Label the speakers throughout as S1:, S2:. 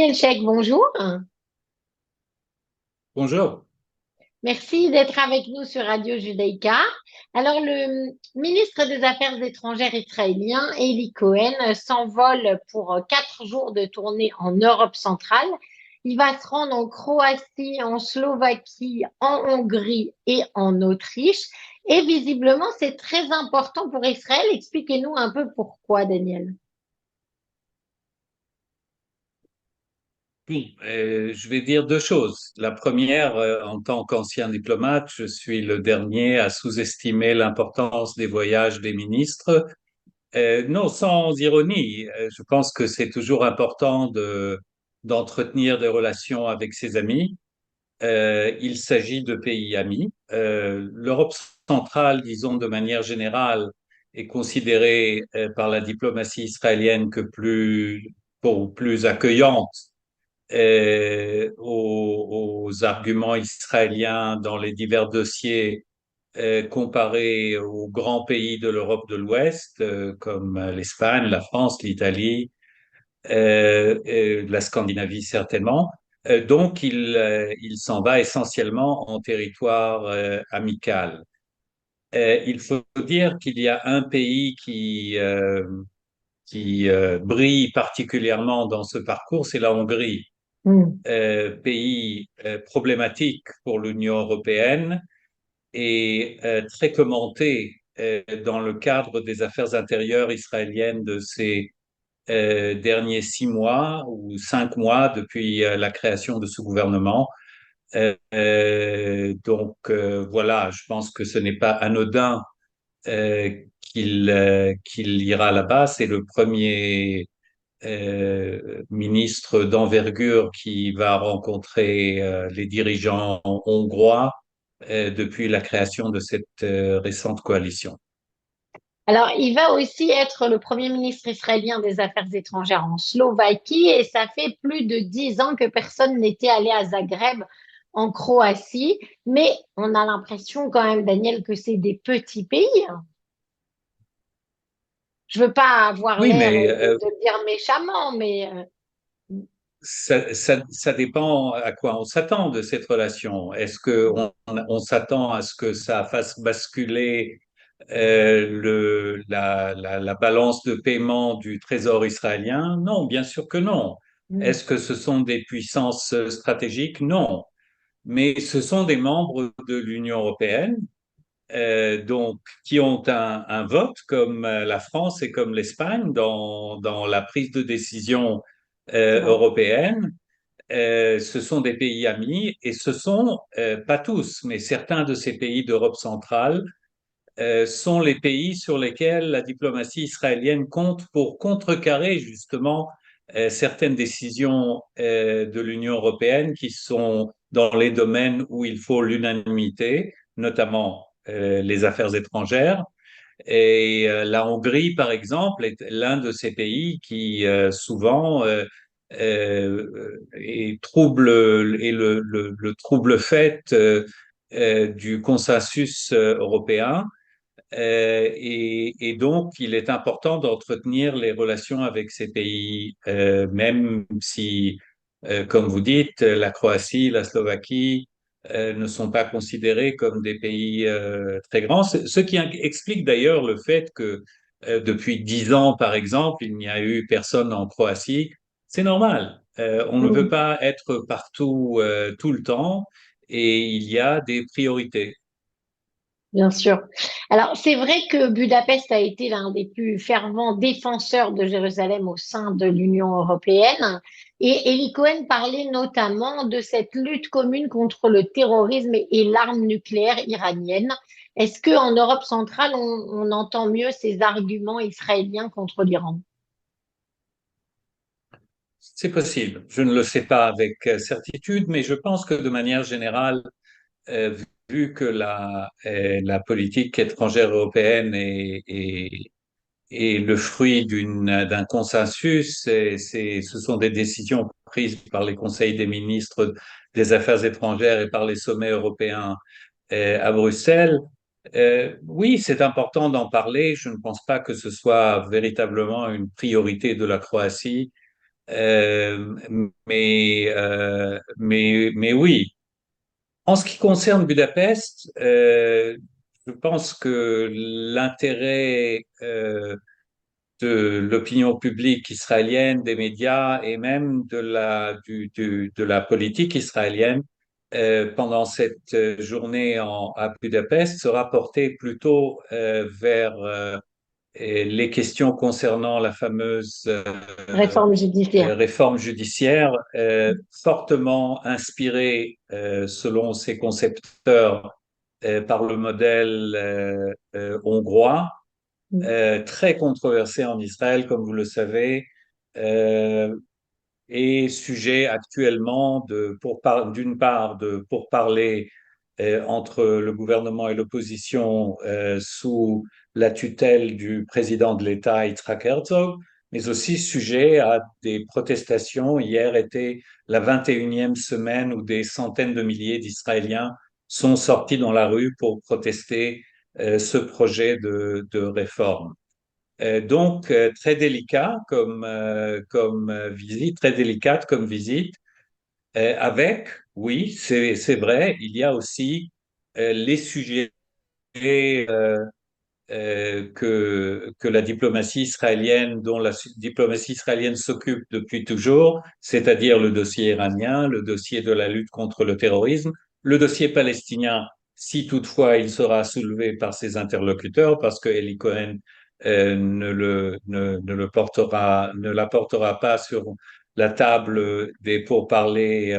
S1: Elchek, bonjour.
S2: Bonjour.
S1: Merci d'être avec nous sur Radio Judaïka. Alors, le ministre des Affaires étrangères israélien, Eli Cohen, s'envole pour 4 jours de tournée en Europe centrale. Il va se rendre en Croatie, en Slovaquie, en Hongrie et en Autriche. Et visiblement, c'est très important pour Israël. Expliquez-nous un peu pourquoi, Daniel.
S2: Bon, je vais dire deux choses. La première, en tant qu'ancien diplomate, je suis le dernier à sous-estimer l'importance des voyages des ministres. Non, sans ironie, je pense que c'est toujours important d'entretenir des relations avec ses amis. Il s'agit de pays amis. L'Europe centrale, disons de manière générale, est considérée par la diplomatie israélienne que plus accueillante aux arguments israéliens dans les divers dossiers comparés aux grands pays de l'Europe de l'Ouest, comme l'Espagne, la France, l'Italie, la Scandinavie certainement. Donc, il s'en va essentiellement en territoire amical. Il faut dire qu'il y a un pays qui brille particulièrement dans ce parcours, c'est la Hongrie,
S1: Hmm.
S2: pays problématique pour l'Union européenne et très commenté dans le cadre des affaires intérieures israéliennes de ces derniers 6 mois ou 5 mois depuis la création de ce gouvernement. Donc voilà, je pense que ce n'est pas anodin qu'il ira là-bas. C'est le premier ministre d'envergure qui va rencontrer les dirigeants hongrois depuis la création de cette récente coalition.
S1: Alors, il va aussi être le Premier ministre israélien des Affaires étrangères en Slovaquie et ça fait plus de 10 ans que personne n'était allé à Zagreb en Croatie. Mais on a l'impression quand même, Daniel, que c'est des petits pays, hein. Je veux pas avoir
S2: Oui,
S1: l'air
S2: mais
S1: de le dire méchamment, mais
S2: ça dépend à quoi on s'attend de cette relation. Est-ce qu'on s'attend à ce que ça fasse basculer la balance de paiement du trésor israélien? Non, bien sûr que non.
S1: mm,
S2: Est-ce que ce sont des puissances stratégiques? Non. Mais ce sont des membres de l'Union européenne, donc qui ont un vote comme la France et comme l'Espagne dans la prise de décision
S1: ouais.
S2: européenne. Ce sont des pays amis et ce sont, pas tous, mais certains de ces pays d'Europe centrale sont les pays sur lesquels la diplomatie israélienne compte pour contrecarrer justement certaines décisions de l'Union européenne qui sont dans les domaines où il faut l'unanimité, notamment les affaires étrangères. Et la Hongrie, par exemple, est l'un de ces pays qui souvent est le trouble fait du consensus européen. Et donc, il est important d'entretenir les relations avec ces pays, même si, comme vous dites, la Croatie, la Slovaquie ne sont pas considérés comme des pays très grands. Ce qui explique d'ailleurs le fait que depuis 10 ans, par exemple, il n'y a eu personne en Croatie. C'est normal. On ne veut
S1: Mm.
S2: pas être partout tout le temps et il y a des priorités.
S1: Bien sûr. Alors, c'est vrai que Budapest a été l'un des plus fervents défenseurs de Jérusalem au sein de l'Union européenne. Et Eli Cohen parlait notamment de cette lutte commune contre le terrorisme et l'arme nucléaire iranienne. Est-ce qu'en Europe centrale, on entend mieux ces arguments israéliens contre l'Iran?
S2: C'est possible. Je ne le sais pas avec certitude, mais je pense que de manière générale, euh, vu que la politique étrangère européenne est le fruit d'un consensus, ce sont des décisions prises par les conseils des ministres des Affaires étrangères et par les sommets européens à Bruxelles. Oui, c'est important d'en parler. Je ne pense pas que ce soit véritablement une priorité de la Croatie Euh, mais oui. En ce qui concerne Budapest, je pense que l'intérêt de l'opinion publique israélienne, des médias et même de la politique israélienne pendant cette journée à Budapest sera portée plutôt vers et les questions concernant la fameuse
S1: Réforme judiciaire.
S2: réforme judiciaire, fortement inspirée, selon ses concepteurs, par le modèle hongrois,
S1: Mm.
S2: très controversé en Israël, comme vous le savez, euh, et sujet actuellement d'une part de pourparlers entre le gouvernement et l'opposition sous la tutelle du président de l'État, Yitzhak Herzog, mais aussi sujet à des protestations. Hier était la 21e semaine où des centaines de milliers d'Israéliens sont sortis dans la rue pour protester ce projet de réforme. Donc, très délicat comme visite, très délicate comme visite, avec, oui, c'est vrai, il y a aussi les sujets que la diplomatie israélienne, dont la diplomatie israélienne s'occupe depuis toujours, c'est-à-dire le dossier iranien, le dossier de la lutte contre le terrorisme, le dossier palestinien, si toutefois il sera soulevé par ses interlocuteurs, parce que Eli Cohen ne le portera, ne l'apportera pas sur la table des pourparlers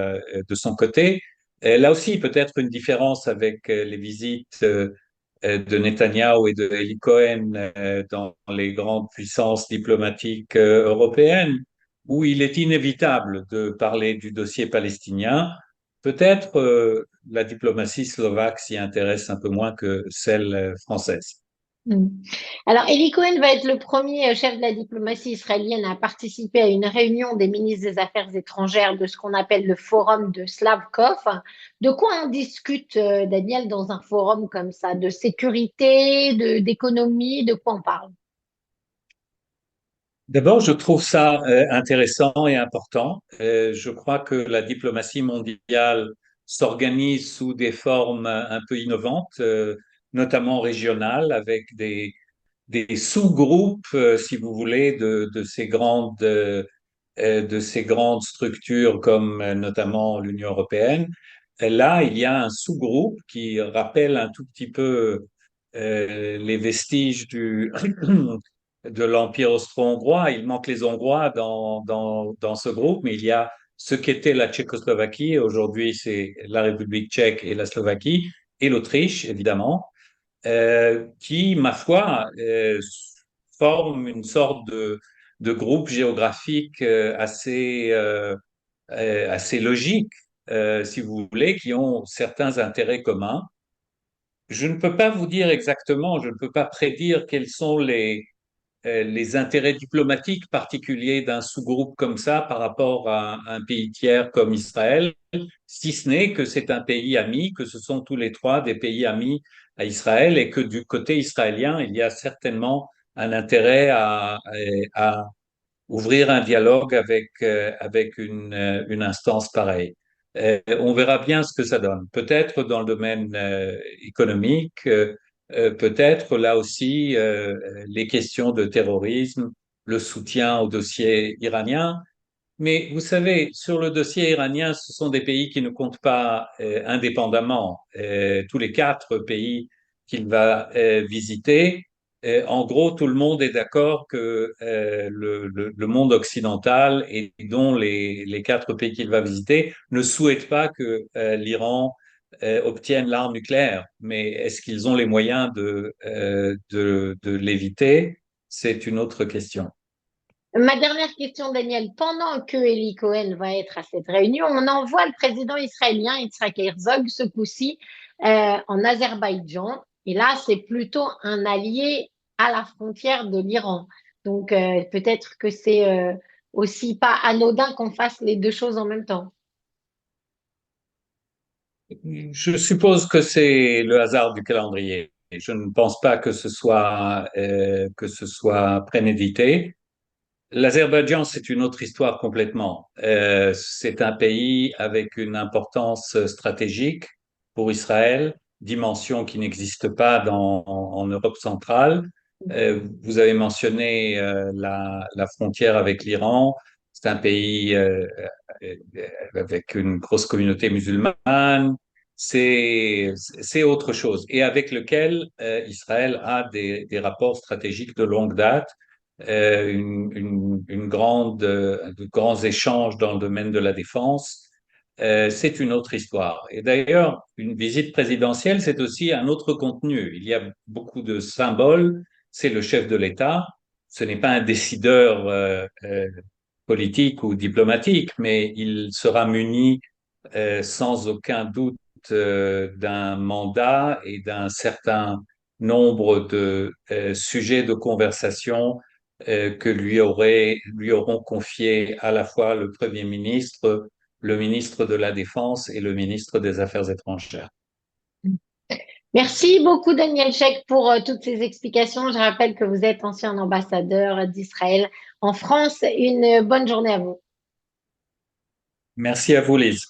S2: de son côté. Là aussi, peut-être une différence avec les visites de Netanyahou et de Eli Cohen dans les grandes puissances diplomatiques européennes, où il est inévitable de parler du dossier palestinien. Peut-être la diplomatie slovaque s'y intéresse un peu moins que celle française.
S1: Mm. Alors, Eli Cohen va être le premier chef de la diplomatie israélienne à participer à une réunion des ministres des Affaires étrangères de ce qu'on appelle le forum de Slavkov. De quoi on discute, Daniel, dans un forum comme ça? De sécurité, d'économie, de quoi on parle?
S2: D'abord, je trouve ça intéressant et important. Je crois que la diplomatie mondiale s'organise sous des formes un peu innovantes, notamment régionales, avec des sous-groupes, si vous voulez, de ces grandes structures comme notamment l'Union européenne. Et là, il y a un sous-groupe qui rappelle un tout petit peu les vestiges de l'Empire austro-hongrois. Il manque les Hongrois dans ce groupe, mais il y a ce qu'était la Tchécoslovaquie. Aujourd'hui, c'est la République tchèque et la Slovaquie, et l'Autriche, évidemment, qui, ma foi, forment une sorte de groupe géographique assez logique, si vous voulez, qui ont certains intérêts communs. Je ne peux pas vous dire exactement, je ne peux pas prédire quels sont les intérêts diplomatiques particuliers d'un sous-groupe comme ça par rapport à un pays tiers comme Israël, si ce n'est que c'est un pays ami, que ce sont tous les trois des pays amis à Israël et que du côté israélien, il y a certainement un intérêt à ouvrir un dialogue avec une instance pareille. On verra bien ce que ça donne. Peut-être dans le domaine économique, peut-être là aussi les questions de terrorisme, le soutien au dossier iranien. Mais vous savez, sur le dossier iranien, ce sont des pays qui ne comptent pas indépendamment. Tous les quatre pays qu'il va visiter, en gros, tout le monde est d'accord que le monde occidental et dont les quatre pays qu'il va visiter ne souhaitent pas que l'Iran obtienne l'arme nucléaire. Mais est-ce qu'ils ont les moyens de l'éviter? C'est une autre question.
S1: Ma dernière question, Daniel. Pendant que Eli Cohen va être à cette réunion, on envoie le président israélien Yitzhak Herzog, ce coup-ci, en Azerbaïdjan. Et là, c'est plutôt un allié à la frontière de l'Iran. Donc, peut-être que c'est aussi pas anodin qu'on fasse les deux choses en même temps.
S2: Je suppose que c'est le hasard du calendrier. Je ne pense pas que ce soit prémédité. L'Azerbaïdjan, c'est une autre histoire complètement. C'est un pays avec une importance stratégique pour Israël, dimension qui n'existe pas en Europe centrale. Vous avez mentionné la frontière avec l'Iran. C'est un pays euh, avec une grosse communauté musulmane. C'est autre chose et avec lequel Israël a des rapports stratégiques de longue date, une grande, de grands échanges dans le domaine de la défense. C'est une autre histoire. Et d'ailleurs, une visite présidentielle, c'est aussi un autre contenu. Il y a beaucoup de symboles. C'est le chef de l'État. Ce n'est pas un décideur politique ou diplomatique, mais il sera muni sans aucun doute d'un mandat et d'un certain nombre de sujets de conversation que lui auront confié à la fois le Premier ministre, le ministre de la Défense et le ministre des Affaires étrangères.
S1: Merci beaucoup, Daniel Cheikh, pour toutes ces explications. Je rappelle que vous êtes ancien ambassadeur d'Israël en France. Une bonne journée à vous.
S2: Merci à vous, Lise.